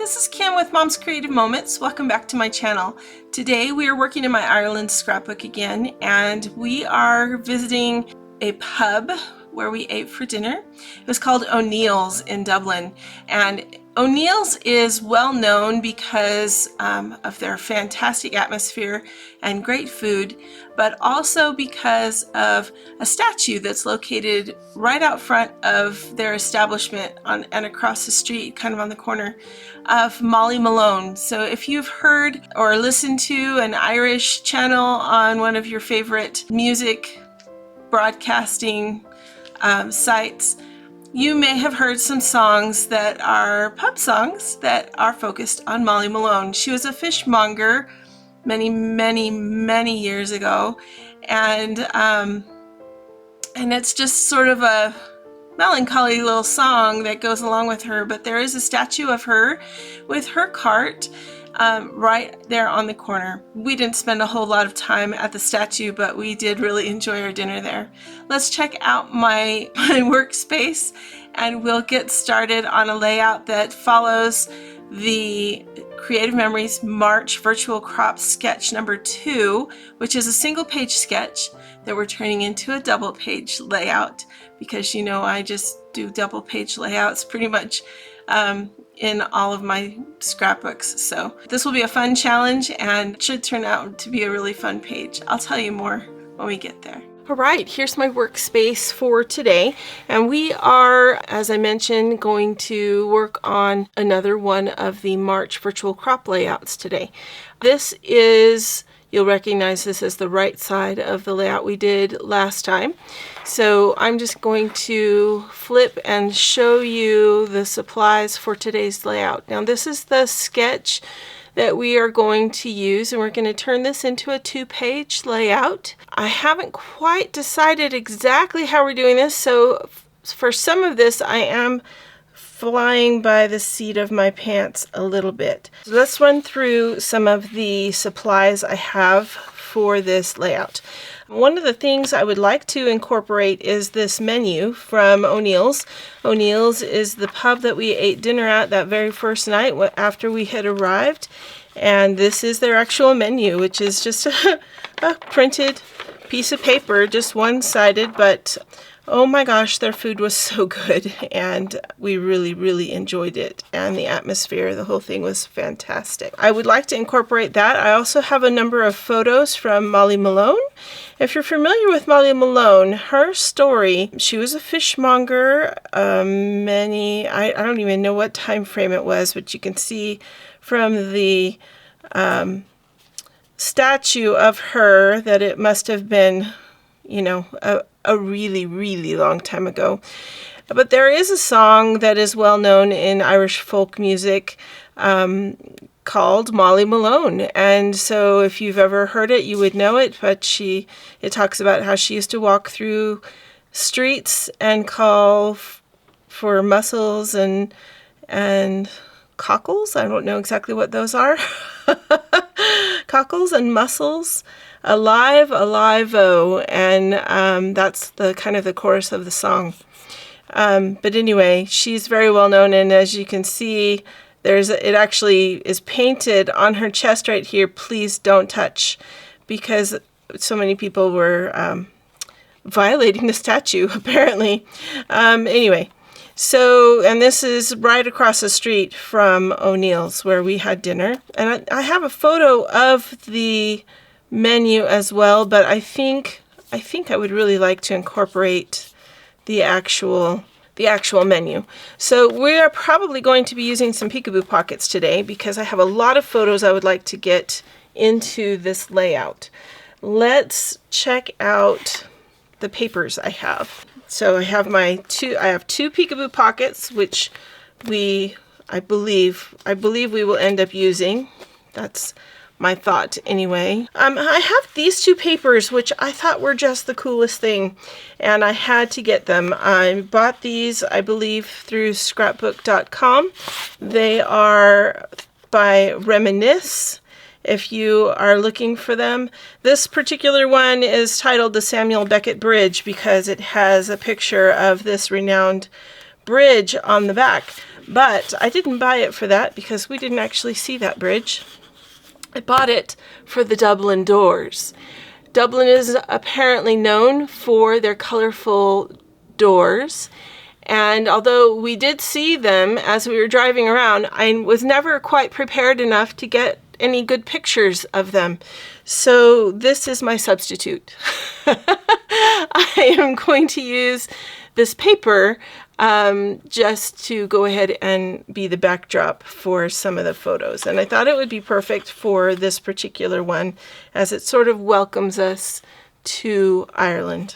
this is Kim with Mom's Creative Moments. Welcome back to my channel. Today we are working in my Ireland scrapbook again, and we are visiting a pub where we ate for dinner. It was called O'Neill's in Dublin, and O'Neill's is well known because of their fantastic atmosphere and great food, but also because of a statue that's located right out front of their establishment and across the street, kind of on the corner, of Molly Malone. So if you've heard or listened to an Irish channel on one of your favorite music broadcasting sites, you may have heard some songs that are pub songs that are focused on Molly Malone. She was a fishmonger many years ago, and it's just sort of a melancholy little song that goes along with her. But there is a statue of her with her cart right there on the corner. We didn't spend a whole lot of time at the statue, but we did really enjoy our dinner there. Let's check out my workspace, and we'll get started on a layout that follows the Creative Memories March Virtual Crop Sketch number 2, which is a single page sketch that we're turning into a double page layout, because you know I just do double page layouts pretty much in all of my scrapbooks. So this will be a fun challenge and should turn out to be a really fun page. I'll tell you more when we get there. All right, here's my workspace for today, and we are, as I mentioned, going to work on another one of the March virtual crop layouts today. This is, you'll recognize this as the right side of the layout we did last time. So I'm just going to flip and show you the supplies for today's layout. Now this is the sketch that we are going to use, and we're going to turn this into a 2-page layout. I haven't quite decided exactly how we're doing this, so for some of this I am flying by the seat of my pants a little bit. So let's run through some of the supplies I have for this layout. One of the things I would like to incorporate is this menu from O'Neill's. O'Neill's is the pub that we ate dinner at that very first night after we had arrived, and this is their actual menu, which is just a printed piece of paper, just one-sided, but oh my gosh, their food was so good, and we really enjoyed it, and the atmosphere, the whole thing was fantastic. I would like to incorporate that. I also have a number of photos from Molly Malone. If you're familiar with Molly Malone, her story, she was a fishmonger, I don't even know what time frame it was, but you can see from the statue of her that it must have been, you know, a really long time ago. But there is a song that is well known in Irish folk music called Molly Malone, and so if you've ever heard it, you would know it. But it talks about how she used to walk through streets and call for mussels and cockles. I don't know exactly what those are. Cockles and mussels. Alive-o, and that's the kind of the chorus of the song. But anyway, she's very well known, and as you can see, it actually is painted on her chest right here, "Please don't touch," because so many people were violating the statue, apparently. Anyway, so, and this is right across the street from O'Neill's where we had dinner, and I have a photo of the menu as well, but I think I would really like to incorporate the actual menu. So we are probably going to be using some peekaboo pockets today because I have a lot of photos I would like to get into this layout. Let's check out the papers I have. So I have two peekaboo pockets, which I believe we will end up using. That's my thought anyway. I have these two papers, which I thought were just the coolest thing, and I had to get them. I bought these, I believe, through scrapbook.com. They are by Reminisce, if you are looking for them. This particular one is titled the Samuel Beckett Bridge because it has a picture of this renowned bridge on the back. But I didn't buy it for that because we didn't actually see that bridge. I bought it for the Dublin doors. Dublin is apparently known for their colorful doors. And although we did see them as we were driving around, I was never quite prepared enough to get any good pictures of them. So this is my substitute. I am going to use this paper just to go ahead and be the backdrop for some of the photos. And I thought it would be perfect for this particular one as it sort of welcomes us to Ireland.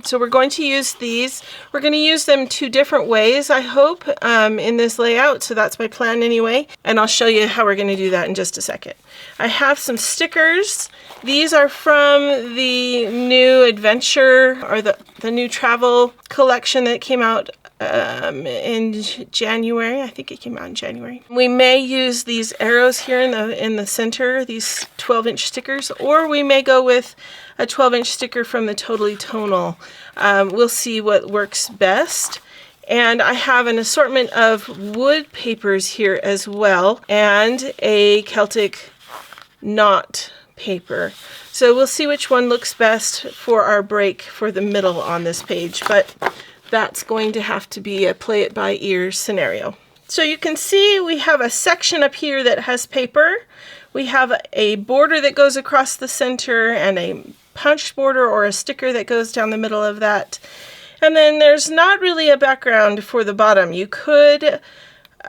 So we're going to use these. We're going to use them 2 different ways, I hope, in this layout. So that's my plan anyway. And I'll show you how we're going to do that in just a second. I have some stickers. These are from the new adventure or the new travel collection that came out in January. I think it came out in January. We may use these arrows here in the center, these 12-inch stickers, or we may go with a 12-inch sticker from the Totally Tonal. We'll see what works best. And I have an assortment of wood papers here as well, and a Celtic knot paper. So we'll see which one looks best for our break for the middle on this page, but that's going to have to be a play it by ear scenario. So you can see we have a section up here that has paper. We have a border that goes across the center and a punched border or a sticker that goes down the middle of that. And then there's not really a background for the bottom. You could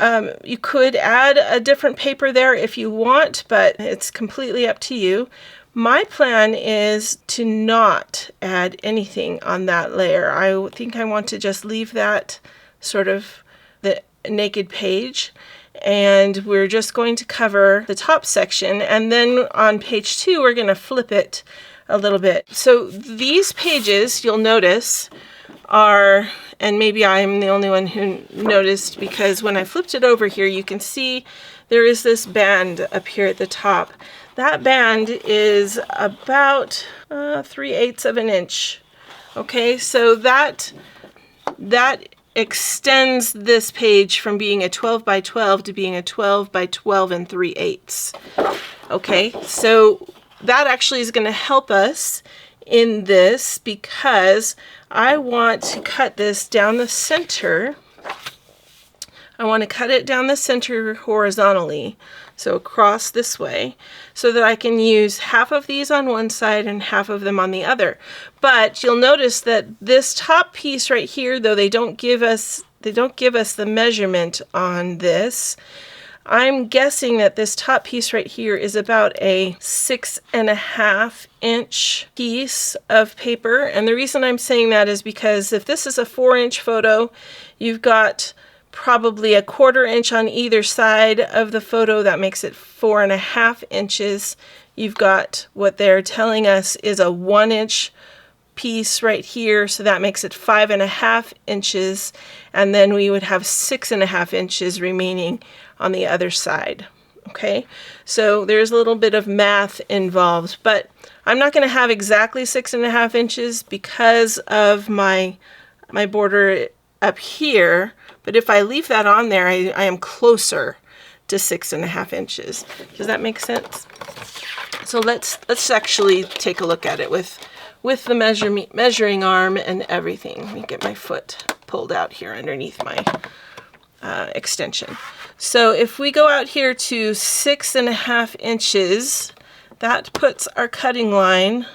add a different paper there if you want, but it's completely up to you. My plan is to not add anything on that layer. I think I want to just leave that sort of the naked page, and we're just going to cover the top section, and then on page 2 we're going to flip it a little bit. So these pages, you'll notice, are, and maybe I'm the only one who noticed, because when I flipped it over here you can see there is this band up here at the top. That band is about 3/8 of an inch. Okay, so that extends this page from being a 12 by 12 to being a 12 by 12 and 3/8. Okay, so that actually is going to help us in this because I want to cut this down the center. I want to cut it down the center horizontally, so across this way, so that I can use half of these on one side and half of them on the other. But you'll notice that this top piece right here, though they don't give us the measurement on this, I'm guessing that this top piece right here is about a 6.5 inch piece of paper. And the reason I'm saying that is because if this is a 4-inch photo, you've got probably a 1/4 inch on either side of the photo. That makes it 4.5 inches. You've got what they're telling us is a 1-inch piece right here, so that makes it 5.5 inches, and then we would have 6.5 inches remaining on the other side. Okay, so there's a little bit of math involved, but I'm not going to have exactly 6.5 inches because of my border up here. But if I leave that on there, I am closer to 6.5 inches. Does that make sense? So let's actually take a look at it with the measuring arm and everything. Let me get my foot pulled out here underneath my extension. So if we go out here to 6.5 inches, that puts our cutting line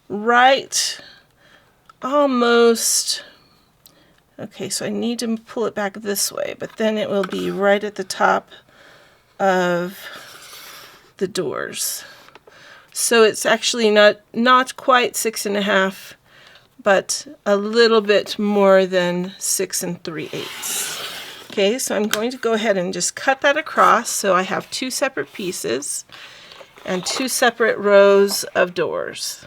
right almost. Okay, so I need to pull it back this way, but then it will be right at the top of the doors. So it's actually not quite 6.5, but a little bit more than 6 3/8. Okay, so I'm going to go ahead and just cut that across so I have 2 separate pieces and 2 separate rows of doors.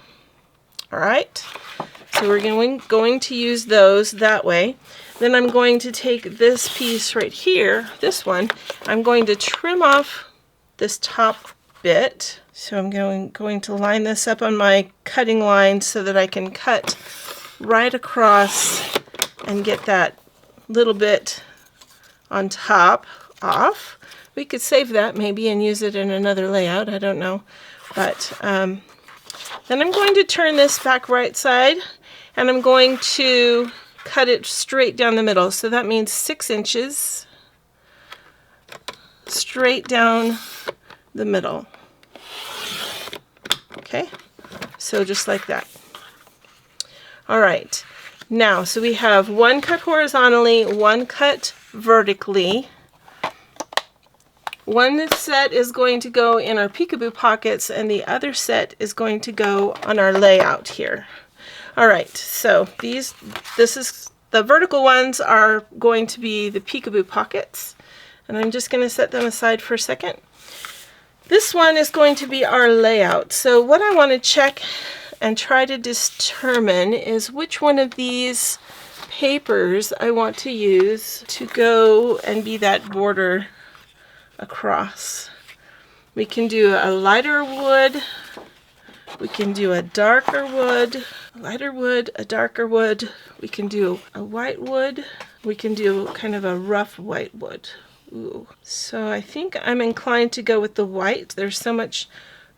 All right. So we're going to use those that way. Then I'm going to take this piece right here, this one, I'm going to trim off this top bit. So I'm going to line this up on my cutting line so that I can cut right across and get that little bit on top off. We could save that maybe and use it in another layout, I don't know. But then I'm going to turn this back right side, and I'm going to cut it straight down the middle. So that means 6 inches straight down the middle. Okay, so just like that. All right, now, so we have 1 cut horizontally, 1 cut vertically. 1 set is going to go in our peekaboo pockets, and the other set is going to go on our layout here. All right, so the vertical ones are going to be the peekaboo pockets, and I'm just going to set them aside for a second. This one is going to be our layout. So what I want to check and try to determine is which one of these papers I want to use to go and be that border across. We can do a lighter wood, we can do a darker wood, a lighter wood, a darker wood, we can do a white wood, we can do kind of a rough white wood. Ooh. So I think I'm inclined to go with the white. There's so much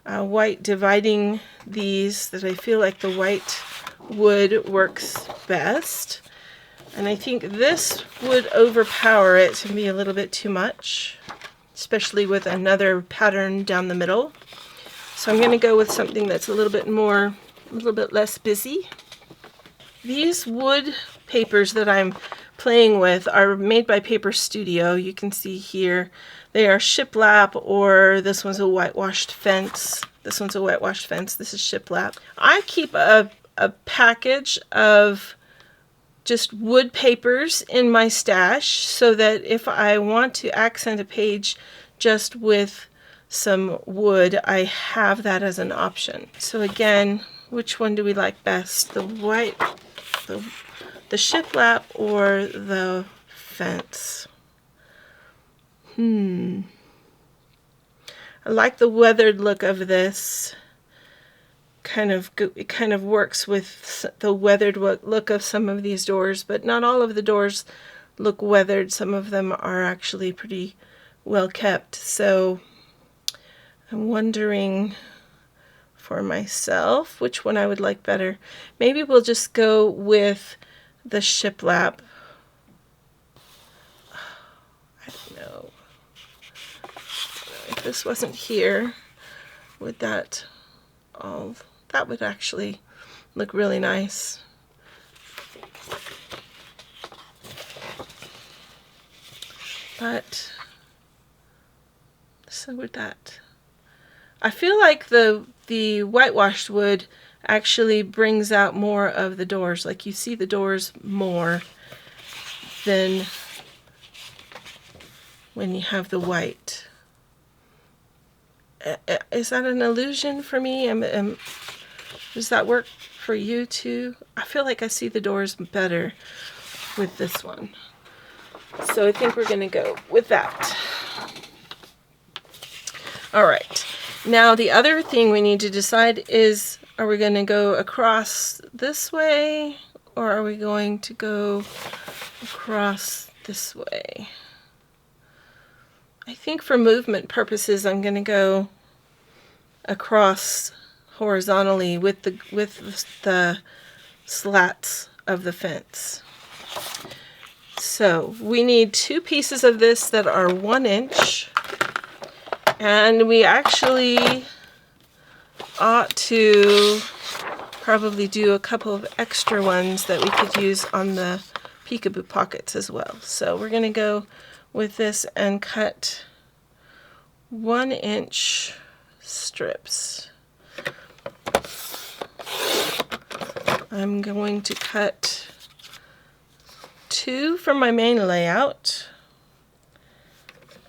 white dividing these that I feel like the white wood works best. And I think this would overpower it and be a little bit too much, especially with another pattern down the middle. So I'm going to go with something that's a little bit less busy. These wood papers that I'm playing with are made by Paper Studio. You can see here they are shiplap, or this one's a whitewashed fence. This one's a whitewashed fence. This is shiplap. I keep a package of just wood papers in my stash so that if I want to accent a page just with some wood, I have that as an option. So again, which one do we like best? The white, the shiplap, or the fence? I like the weathered look of this. It kind of works with the weathered look of some of these doors, but not all of the doors look weathered. Some of them are actually pretty well kept. So I'm wondering for myself which one I would like better. Maybe we'll just go with the shiplap. I don't know. If this wasn't here, would that would actually look really nice. But so would that. I feel like the whitewashed wood actually brings out more of the doors. Like you see the doors more than when you have the white. Is that an illusion for me? Does that work for you too? I feel like I see the doors better with this one. So I think we're going to go with that. All right. Now the other thing we need to decide is, are we going to go across this way, or are we going to go across this way? I think for movement purposes, I'm going to go across horizontally with the slats of the fence. So we need 2 pieces of this that are 1 inch, and we actually ought to probably do a couple of extra ones that we could use on the peekaboo pockets as well. So we're going to go with this and cut 1 inch strips. I'm going to cut 2 from my main layout,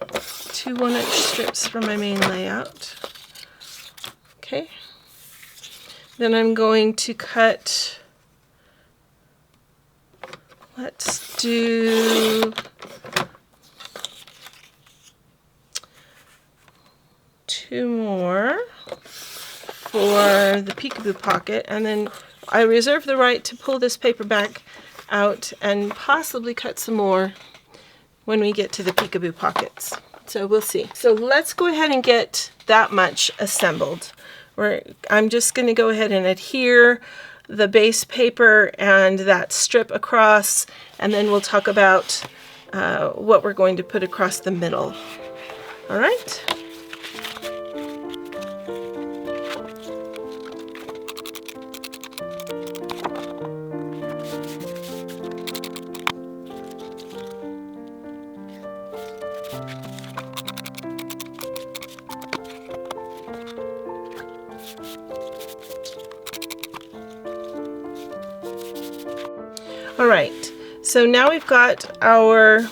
2 1 inch strips from my main layout. Okay. Then I'm going to cut, let's do 2 more for the peekaboo pocket, and then I reserve the right to pull this paper back out and possibly cut some more when we get to the peekaboo pockets. So we'll see. So let's go ahead and get that much assembled. I'm just going to go ahead and adhere the base paper and that strip across, and then we'll talk about what we're going to put across the middle. All right. All right, so now we've got our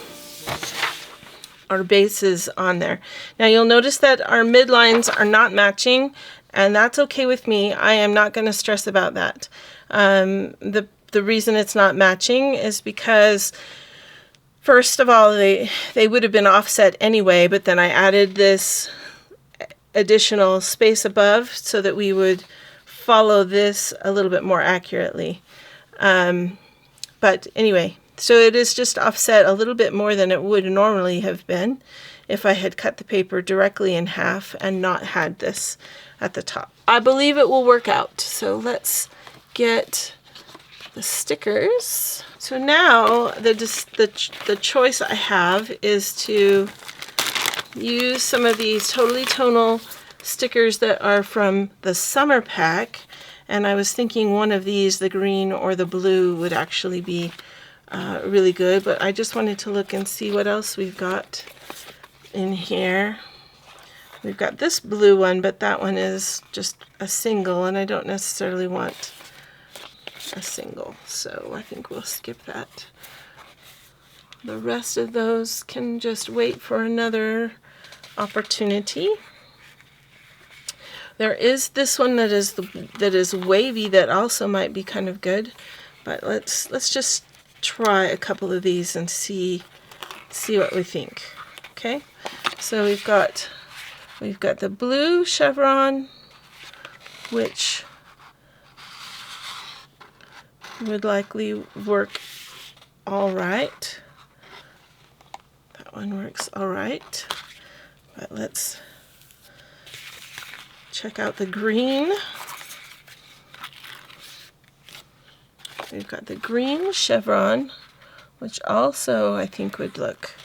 bases on there. Now you'll notice that our midlines are not matching, and that's okay with me. I am not going to stress about that. The reason it's not matching is because, first of all, they would have been offset anyway, but then I added this additional space above so that we would follow this a little bit more accurately. But anyway, so it is just offset a little bit more than it would normally have been if I had cut the paper directly in half and not had this at the top. I believe it will work out. So let's get the stickers. So now the choice I have is to use some of these Totally Tonal stickers that are from the summer pack. And I was thinking one of these, the green or the blue, would actually be really good. But I just wanted to look and see what else we've got in here. We've got this blue one, but that one is just a single, and I don't necessarily want a single. So I think we'll skip that. The rest of those can just wait for another opportunity. There is this one that is wavy that also might be kind of good, but let's just try a couple of these and see what we think. Okay, so we've got the blue chevron, which would likely work all right. That one works all right, but let's check out the green. We've got the green chevron, which also I think would look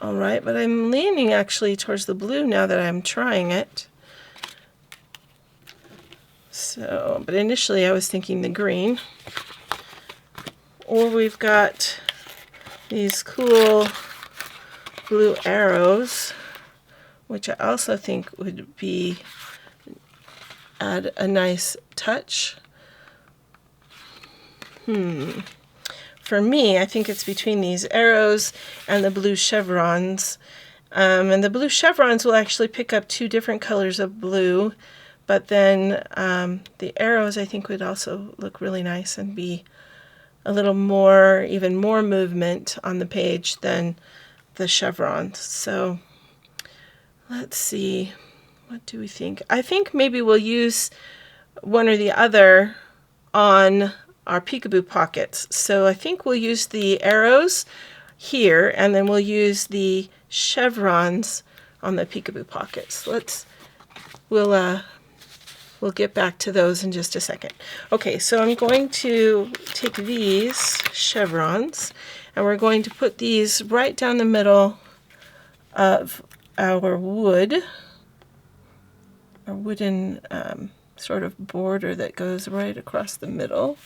all right, but I'm leaning actually towards the blue now that I'm trying it. So, but initially I was thinking the green. Or we've got these cool blue arrows, which I also think would add a nice touch. For me, I think it's between these arrows and the blue chevrons. And the blue chevrons will actually pick up two different colors of blue, but then the arrows I think would also look really nice and be a little more, even more movement on the page than the chevrons. So let's see. What do we think? I think maybe we'll use one or the other on our peekaboo pockets. So I think we'll use the arrows here, and then we'll use the chevrons on the peekaboo pockets. We'll get back to those in just a second. Okay, so I'm going to take these chevrons, and we're going to put these right down the middle of our wooden sort of border that goes right across the middle.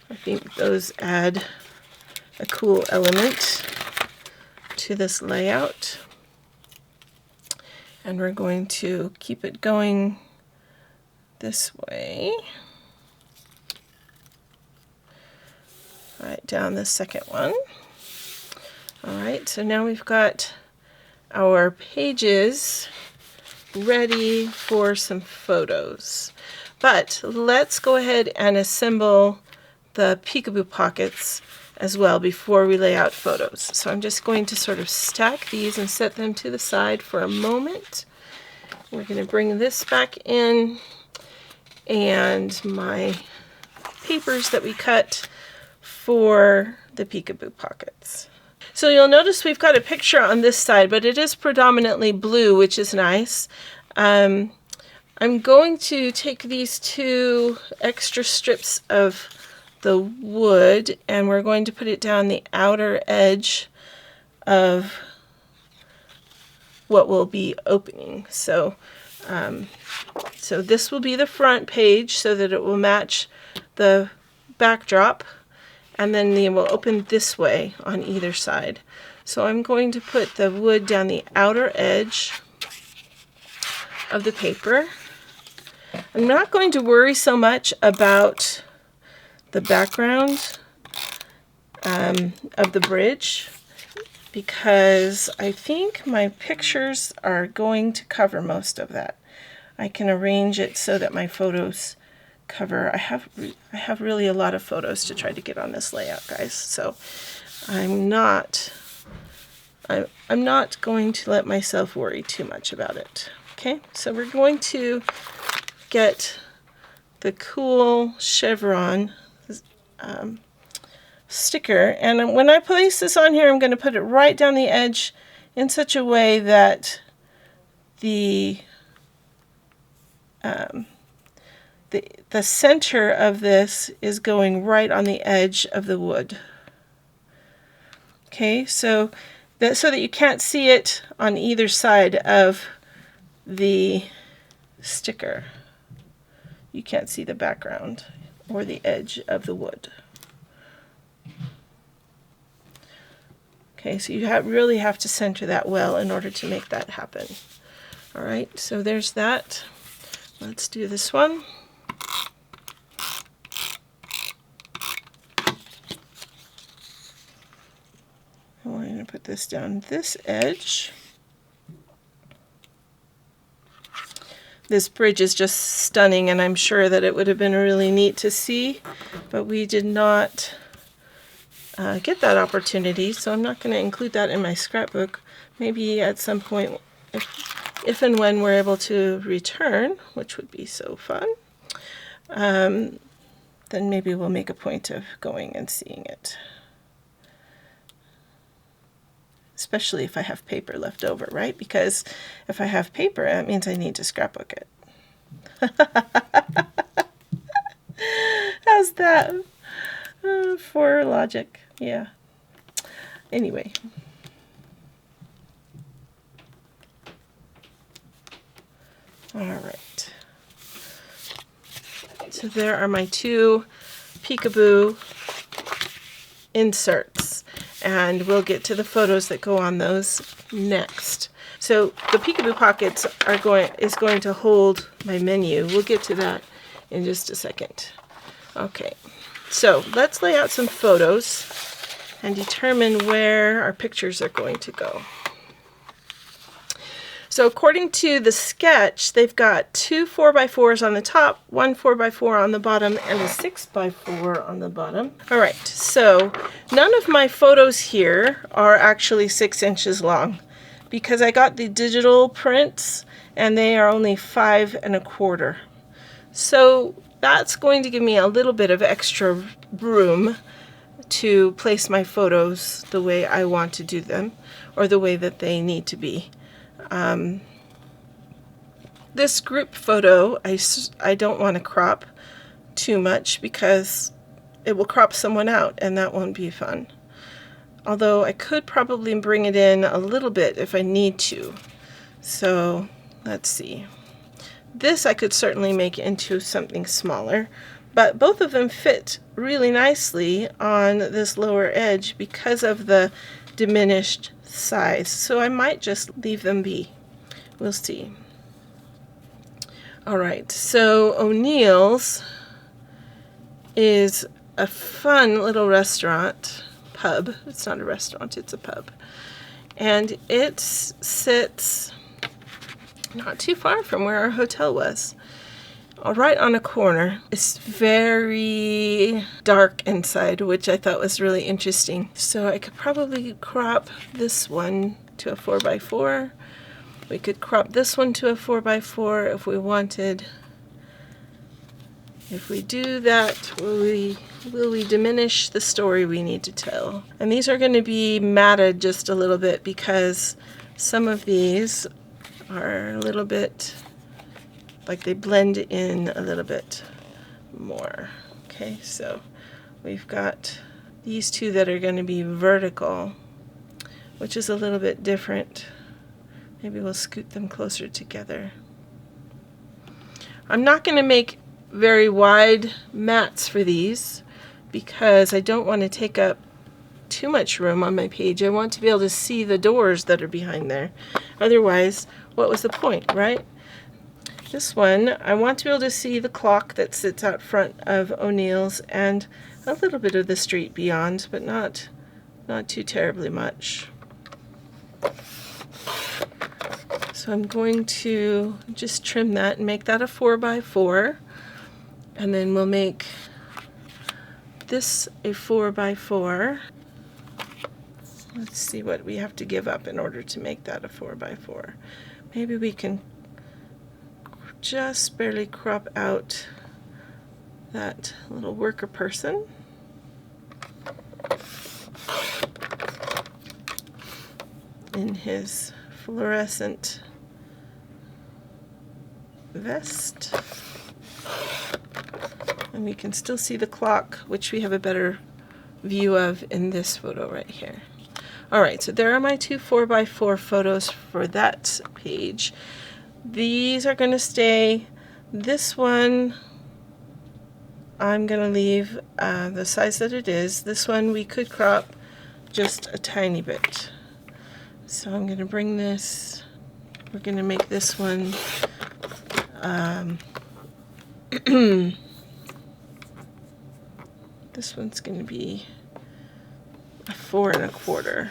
I think those add a cool element to this layout. And we're going to keep it going this way. Right down the second one. All right, so now we've got our pages ready for some photos. But let's go ahead and assemble the peekaboo pockets as well before we lay out photos. So I'm just going to sort of stack these and set them to the side for a moment. We're going to bring this back in, and my papers that we cut for the peekaboo pockets. So you'll notice we've got a picture on this side, but it is predominantly blue, which is nice. I'm going to take these 2 extra strips of the wood, and we're going to put it down the outer edge of what will be opening. So this will be the front page so that it will match the backdrop, and then they will open this way on either side. So I'm going to put the wood down the outer edge of the paper. I'm not going to worry so much about the background of the bridge, because I think my pictures are going to cover most of that. I can arrange it so that my photos cover. I have really a lot of photos to try to get on this layout, guys. So I'm not going to let myself worry too much about it. Okay, so we're going to get the cool chevron sticker, and when I place this on here, I'm going to put it right down the edge in such a way that the center of this is going right on the edge of the wood. Okay, so that you can't see it on either side of the sticker. You can't see the background or the edge of the wood. Okay, so you really have to center that well in order to make that happen. All right, so there's that. Let's do this one. And we're going to put this down this edge. This bridge is just stunning, and I'm sure that it would have been really neat to see, but we did not get that opportunity, so I'm not going to include that in my scrapbook. Maybe at some point, if and when we're able to return, which would be so fun, then maybe we'll make a point of going and seeing it. Especially if I have paper left over, right? Because if I have paper, that means I need to scrapbook it. How's that? For logic, yeah. Anyway. All right. So there are my 2 peekaboo inserts, and we'll get to the photos that go on those next. So the peekaboo pockets is going to hold my menu. We'll get to that in just a second. Okay, so let's lay out some photos and determine where our pictures are going to go. So according to the sketch, they've got 2 4x4s on the top, 1 4x4 on the bottom, and a 6x4 on the bottom. All right, so none of my photos here are actually 6 inches long because I got the digital prints and they are only 5 1/4. So that's going to give me a little bit of extra room to place my photos the way I want to do them, or the way that they need to be. This group photo, I don't want to crop too much because it will crop someone out and that won't be fun. Although I could probably bring it in a little bit if I need to. So let's see. This I could certainly make into something smaller, but both of them fit really nicely on this lower edge because of the diminished size. So I might just leave them be. We'll see. All right, so O'Neill's is a fun little restaurant, pub. It's not a restaurant, it's a pub. And it sits not too far from where our hotel was, right on a corner. It's very dark inside, which I thought was really interesting. So I could probably crop this one to a 4x4. We could crop this one to a 4x4 if we wanted If we do that, will we diminish the story we need to tell? And these are going to be matted just a little bit because some of these are a little bit like they blend in a little bit more. Okay, so we've got these two that are going to be vertical, which is a little bit different. Maybe we'll scoot them closer together. I'm not going to make very wide mats for these because I don't want to take up too much room on my page. I want to be able to see the doors that are behind there. Otherwise, what was the point, right? This one, I want to be able to see the clock that sits out front of O'Neill's and a little bit of the street beyond, but not too terribly much. So I'm going to just trim that and make that a 4x4, and then we'll make this a 4x4. Let's see what we have to give up in order to make that a 4x4. Maybe we can just barely crop out that little worker person. In his fluorescent vest. And we can still see the clock, which we have a better view of in this photo right here. Alright, so there are my two 4x4 photos for that page. These are going to stay. This one I'm going to leave the size that it is. This one we could crop just a tiny bit. So I'm going to bring this, we're going to make this one this one's going to be a 4 1/4,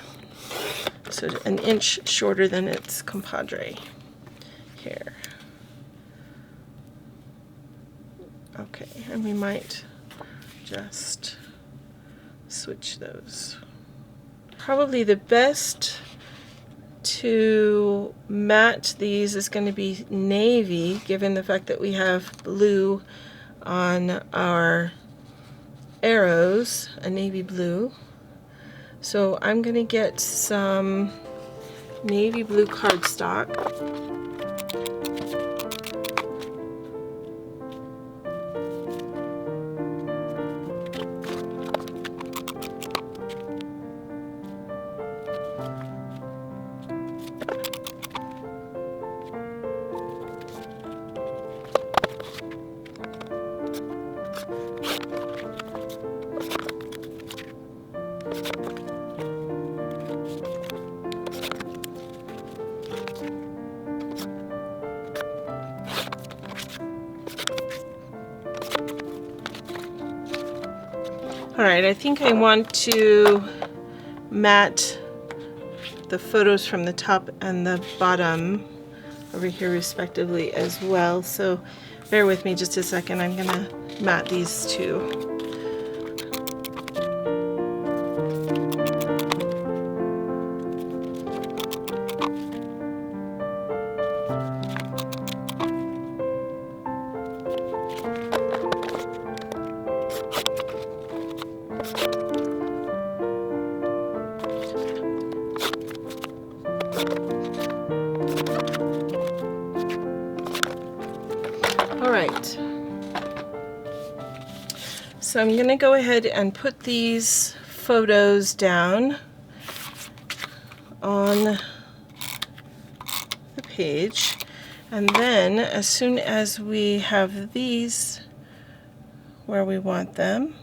so an inch shorter than its compadre here. Okay, and we might just switch those. Probably the best to matte these is going to be navy, given the fact that we have blue on our arrows, a navy blue. So I'm going to get some navy blue cardstock. Alright, I think I want to matte the photos from the top and the bottom over here respectively as well, so bear with me just a second. I'm going to matte these two. Alright, so I'm going to go ahead and put these photos down on the page, and then as soon as we have these where we want them,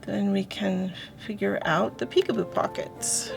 then we can figure out the peekaboo pockets.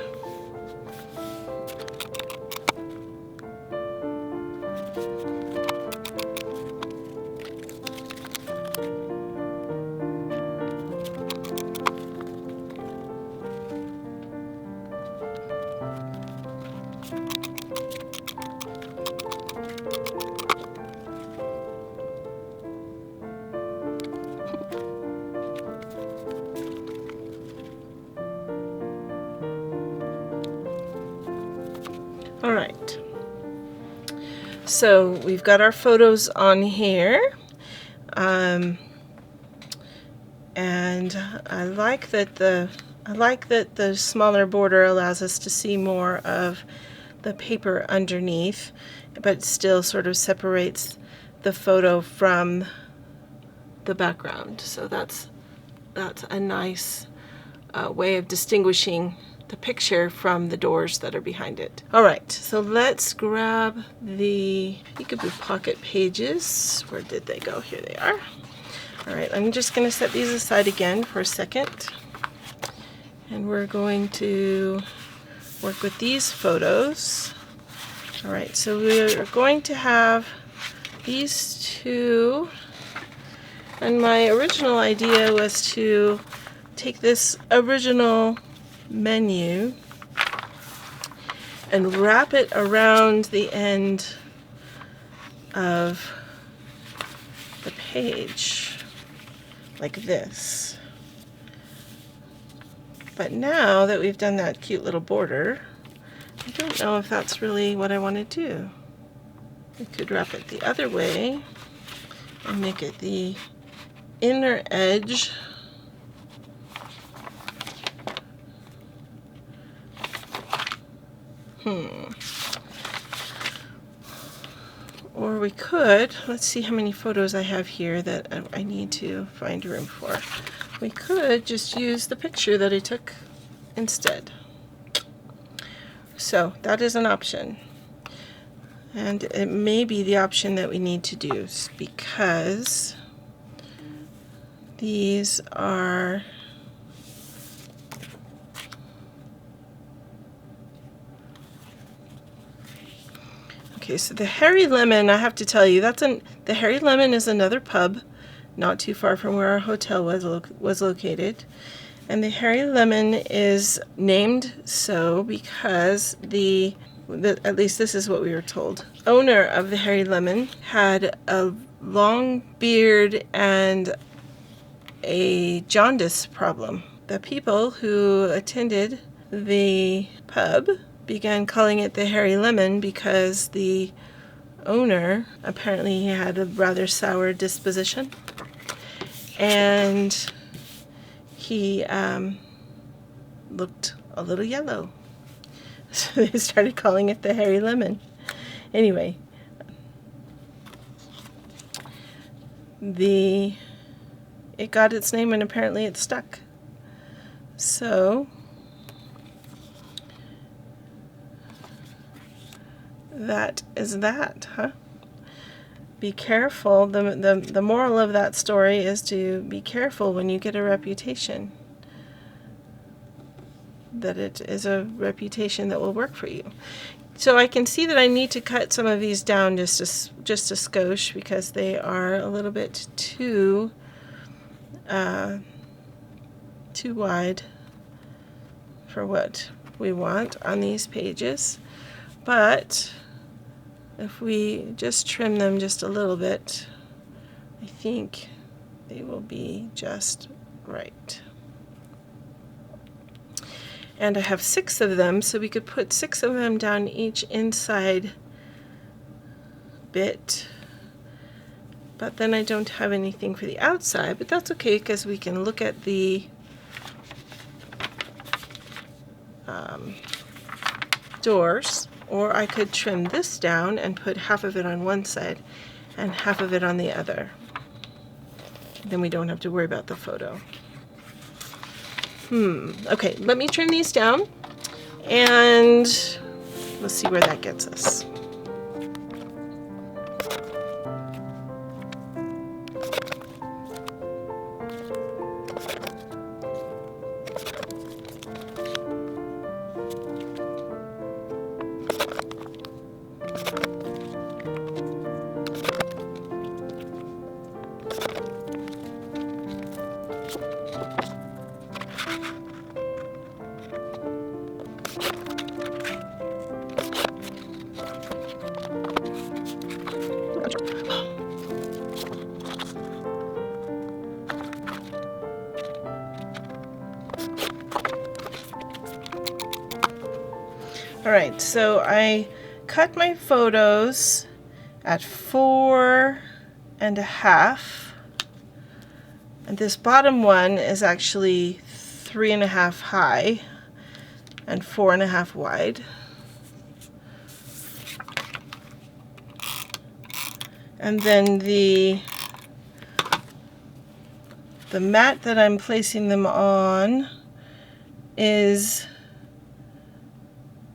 Alright, so we've got our photos on here. And I like that the smaller border allows us to see more of the paper underneath, but still sort of separates the photo from the background. So that's a nice way of distinguishing the picture from the doors that are behind it. All right, so let's grab the Peekaboo Pocket pages. Where did they go? Here they are. All right, I'm just going to set these aside again for a second. And we're going to work with these photos. All right, so we're going to have these two. And my original idea was to take this original menu and wrap it around the end of the page like this. But now that we've done that cute little border, I don't know if that's really what I want to do. I could wrap it the other way and make it the inner edge. Or we could, let's see how many photos I have here that I need to find room for. We could just use the picture that I took instead. So that is an option. And it may be the option that we need to do because these are okay. So the Hairy Lemon, I have to tell you, the Hairy Lemon is another pub not too far from where our hotel was located. And the Hairy Lemon is named so because at least this is what we were told. Owner of the Hairy Lemon had a long beard and a jaundice problem. The people who attended the pub began calling it the Hairy Lemon because the owner apparently had a rather sour disposition, and he looked a little yellow. So they started calling it the Hairy Lemon. Anyway, it got its name and apparently it stuck. So that is that, huh? Be careful. The moral of that story is to be careful when you get a reputation, that it is a reputation that will work for you. So I can see that I need to cut some of these down just a skosh because they are a little bit too wide for what we want on these pages. But if we just trim them just a little bit, I think they will be just right. And I have 6 of them, so we could put 6 of them down each inside bit. But then I don't have anything for the outside, but that's okay because we can look at the doors. Or I could trim this down and put half of it on one side and half of it on the other. Then we don't have to worry about the photo. Okay, let me trim these down and let's see where that gets us. Alright, so I cut my photos at 4 1/2 And this bottom one is actually 3.5 high and 4.5 wide. And then the mat that I'm placing them on is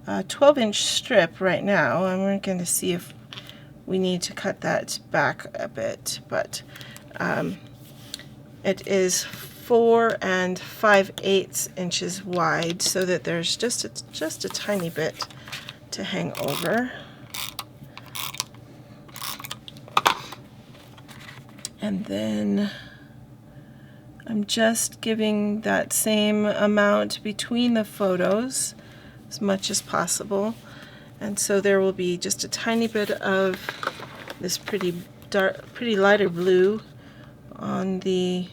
a 12-inch strip right now, and we're going to see if we need to cut that back a bit, but it is 4 5/8 inches wide, so that there's just a tiny bit to hang over. And then I'm just giving that same amount between the photos as much as possible. And so there will be just a tiny bit of this pretty lighter blue on the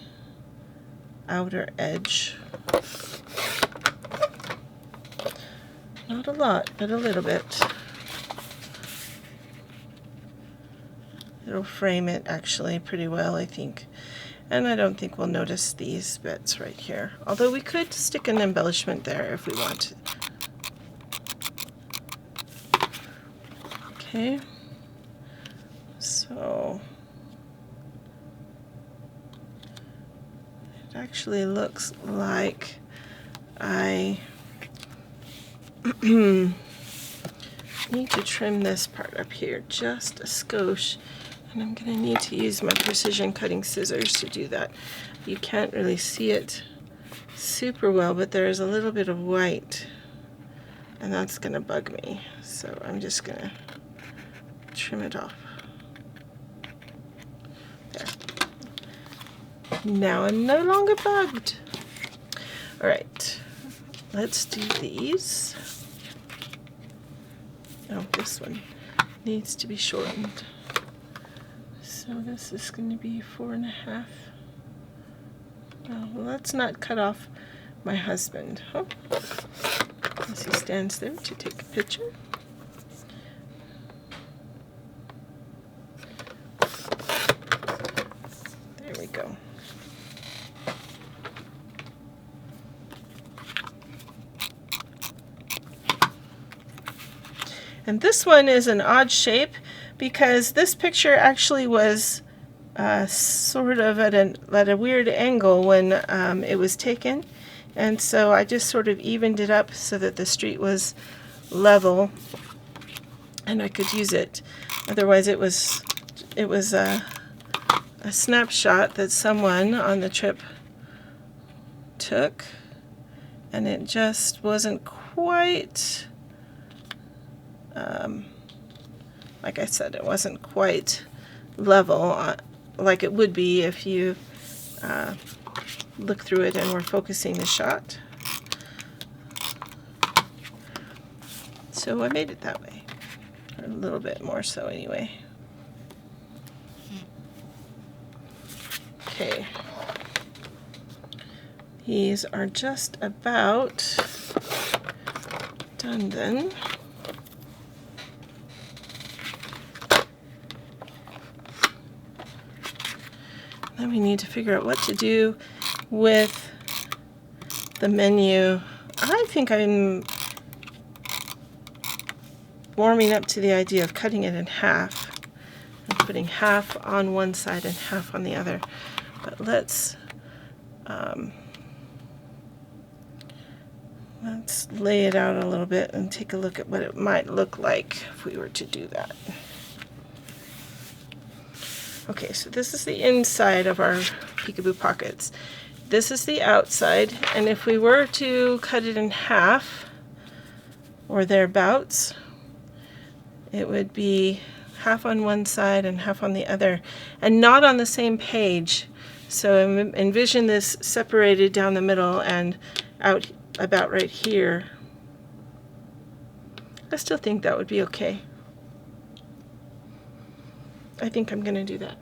outer edge. Not a lot, but a little bit. It'll frame it actually pretty well, I think. And I don't think we'll notice these bits right here. Although we could stick an embellishment there if we wanted. Okay. So it actually looks like I need to trim this part up here just a skosh. And I'm going to need to use my precision cutting scissors to do that. You can't really see it super well, but there's a little bit of white, and that's going to bug me. So I'm just going to trim it off. There. Now I'm no longer bugged. All right, let's do these. Oh, this one needs to be shortened. So this is going to be 4.5. Oh, well, let's not cut off my husband. Oh, as he stands there to take a picture. There we go. And this one is an odd shape because this picture actually was sort of at a weird angle when it was taken, and so I just sort of evened it up so that the street was level and I could use it. Otherwise it was a snapshot that someone on the trip took, and it just wasn't quite like I said, it wasn't quite level like it would be if you look through it and were focusing the shot. So I made it that way, or a little bit more so anyway. Okay, these are just about done then. Then we need to figure out what to do with the menu. I think I'm warming up to the idea of cutting it in half and putting half on one side and half on the other. But let's lay it out a little bit and take a look at what it might look like if we were to do that. Okay, so this is the inside of our peekaboo pockets. This is the outside, and if we were to cut it in half, or thereabouts, it would be half on one side and half on the other, and not on the same page. So envision this separated down the middle and out about right here. I still think that would be okay. I think I'm going to do that.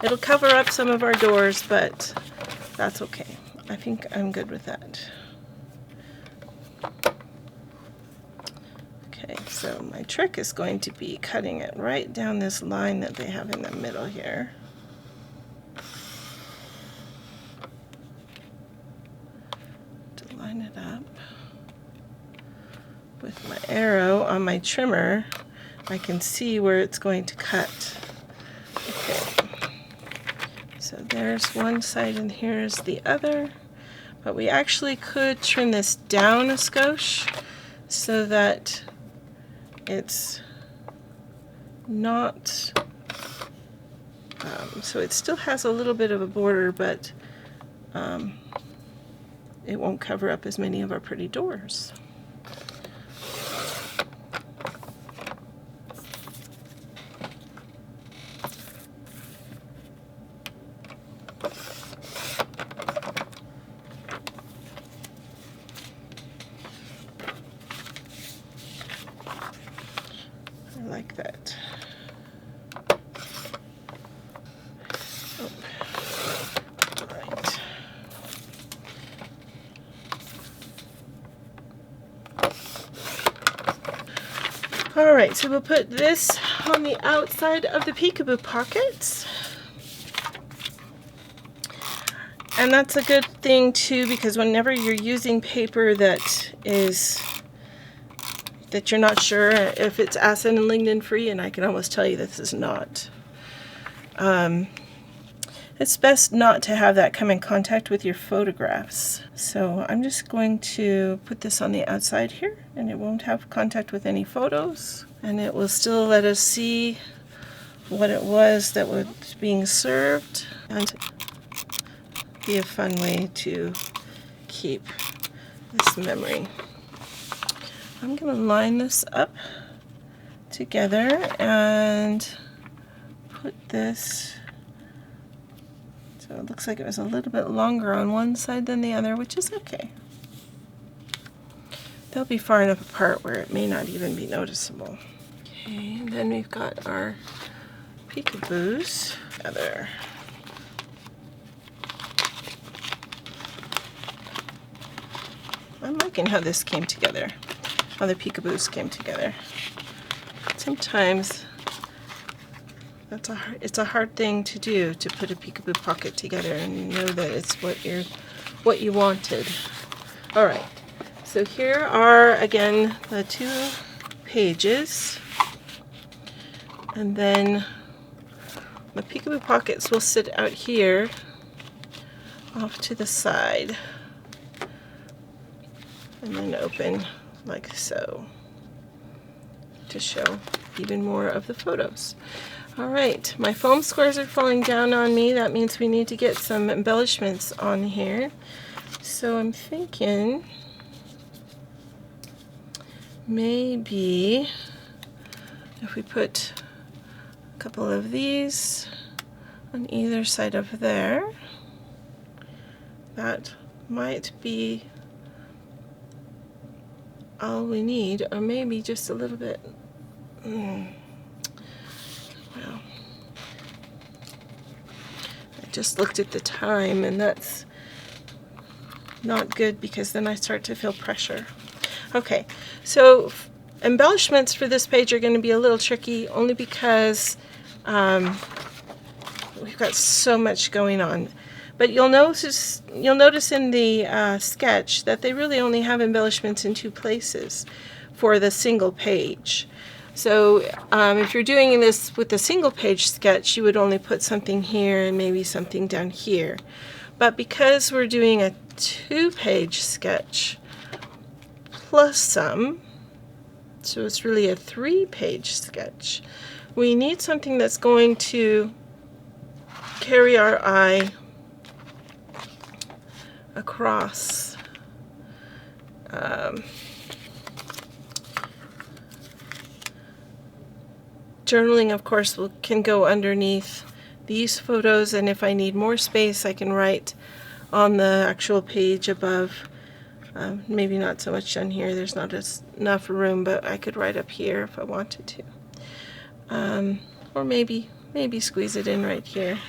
It'll cover up some of our doors, but that's okay. I think I'm good with that. Okay, so my trick is going to be cutting it right down this line that they have in the middle here. line it up with my arrow on my trimmer. I can see where it's going to cut. Okay, so there's one side and here's the other, but we actually could trim this down a skosh so that it's not, so it still has a little bit of a border, but it won't cover up as many of our pretty doors. Like that. Oh. Right. All right, so we'll put this on the outside of the peekaboo pockets. And that's a good thing too, because whenever you're using paper that you're not sure if it's acid and lignin free, and I can almost tell you this is not. It's best not to have that come in contact with your photographs. So I'm just going to put this on the outside here, and it won't have contact with any photos, and it will still let us see what it was that was being served, and be a fun way to keep this memory. I'm going to line this up together and put this, so it looks like it was a little bit longer on one side than the other, which is okay. They'll be far enough apart where it may not even be noticeable. Okay, and then we've got our peekaboos together. I'm liking how this came together, how the peekaboos came together. Sometimes it's a hard thing to do, to put a peekaboo pocket together and know that it's what you wanted. All right, so here are again the 2 pages, and then my peekaboo pockets will sit out here off to the side, and then open like so to show even more of the photos. All right, my foam squares are falling down on me. That means we need to get some embellishments on here. So I'm thinking maybe if we put a couple of these on either side of there, that might be all we need, or maybe just a little bit. Well, I just looked at the time, and that's not good because then I start to feel pressure. Okay, so embellishments for this page are going to be a little tricky, only because we've got so much going on. But you'll notice in the sketch that they really only have embellishments in 2 places for the single page. So if you're doing this with the single page sketch, you would only put something here and maybe something down here. But because we're doing a 2-page sketch plus some, so it's really a 3-page sketch, we need something that's going to carry our eye across. Journaling, of course, can go underneath these photos, and if I need more space, I can write on the actual page above. Maybe not so much down here, there's not enough room, but I could write up here if I wanted to. Or maybe squeeze it in right here.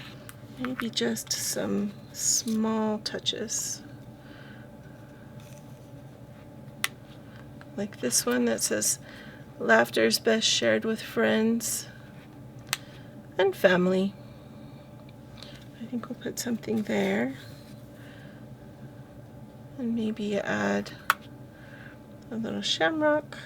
Maybe just some small touches. Like this one that says, "Laughter is best shared with friends and family." I think we'll put something there. And maybe add a little shamrock.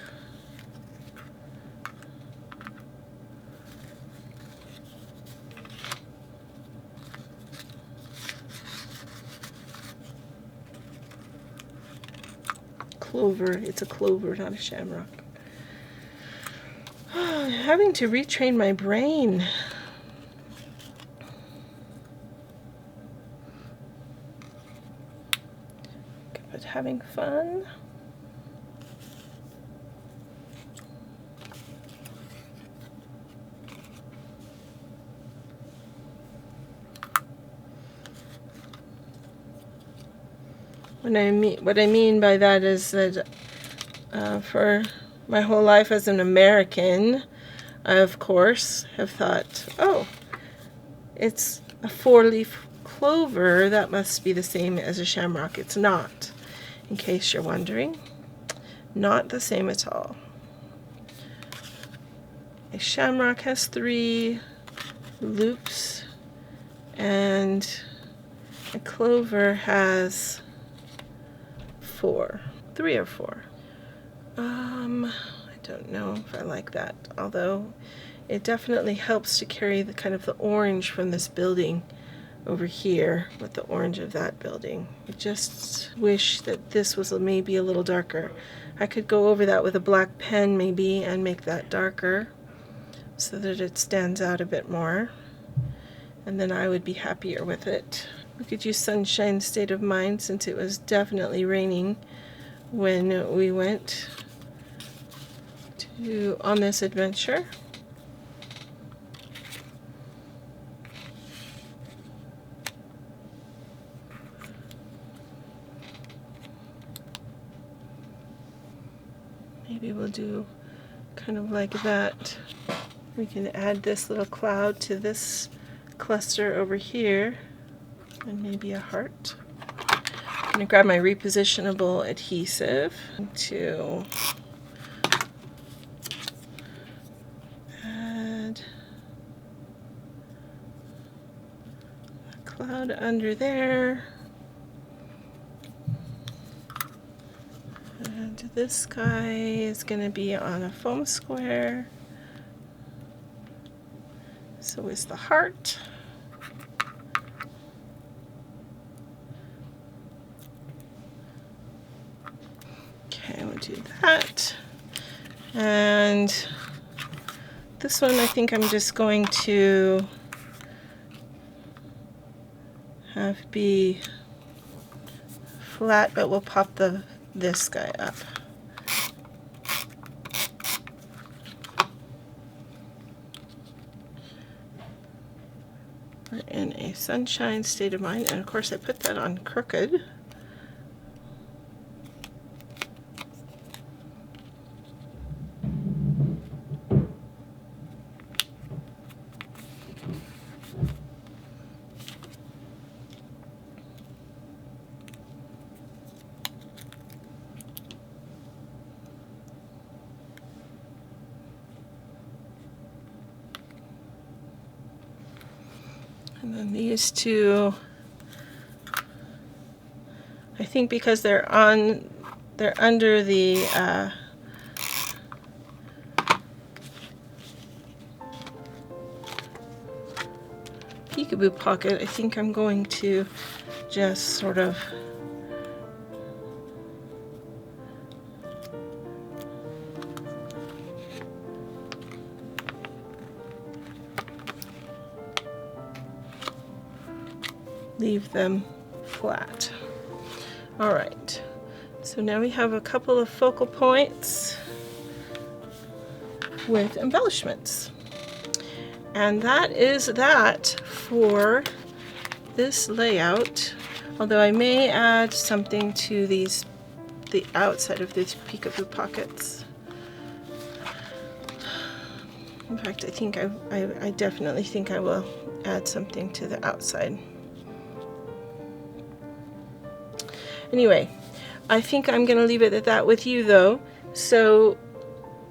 Clover, it's a clover, not a shamrock. Having to retrain my brain. But having fun. What I mean by that is that for my whole life as an American, I of course have thought, oh, it's a 4-leaf clover, that must be the same as a shamrock. It's not, in case you're wondering. Not the same at all. A shamrock has 3 loops, and a clover has 4. 3 or 4. I don't know if I like that, although it definitely helps to carry the kind of the orange from this building over here with the orange of that building. I just wish that this was maybe a little darker. I could go over that with a black pen maybe and make that darker so that it stands out a bit more, and then I would be happier with it. We could use sunshine state of mind since it was definitely raining when we went on this adventure. Maybe we'll do kind of like that. We can add this little cloud to this cluster over here, and maybe a heart. I'm going to grab my repositionable adhesive to add a cloud under there. And this guy is going to be on a foam square. So is the heart. Okay, we'll do that. And this one I think I'm just going to have be flat, but we'll pop this guy up. We're in a sunshine state of mind, and of course I put that on crooked. And then these two, I think because they're under the peekaboo pocket, I think I'm going to just sort of leave them flat. All right, so now we have a couple of focal points with embellishments. And that is that for this layout, although I may add something to the outside of these peekaboo pockets. In fact, I think I definitely think I will add something to the outside. Anyway, I think I'm going to leave it at that with you though. So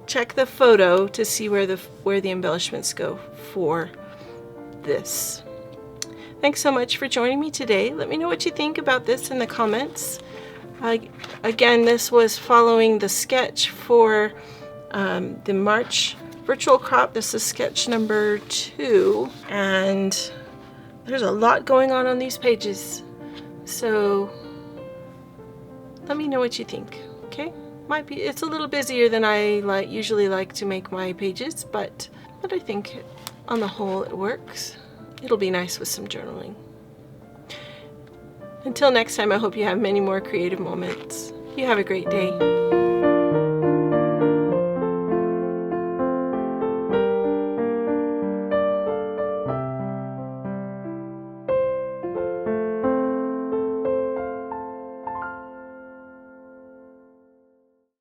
check the photo to see where the embellishments go for this. Thanks so much for joining me today. Let me know what you think about this in the comments. Again, this was following the sketch for the March virtual crop. This is sketch number 2, and there's a lot going on these pages. So let me know what you think, okay? It's a little busier than I usually like to make my pages, but I think on the whole it works. It'll be nice with some journaling. Until next time, I hope you have many more creative moments. You have a great day.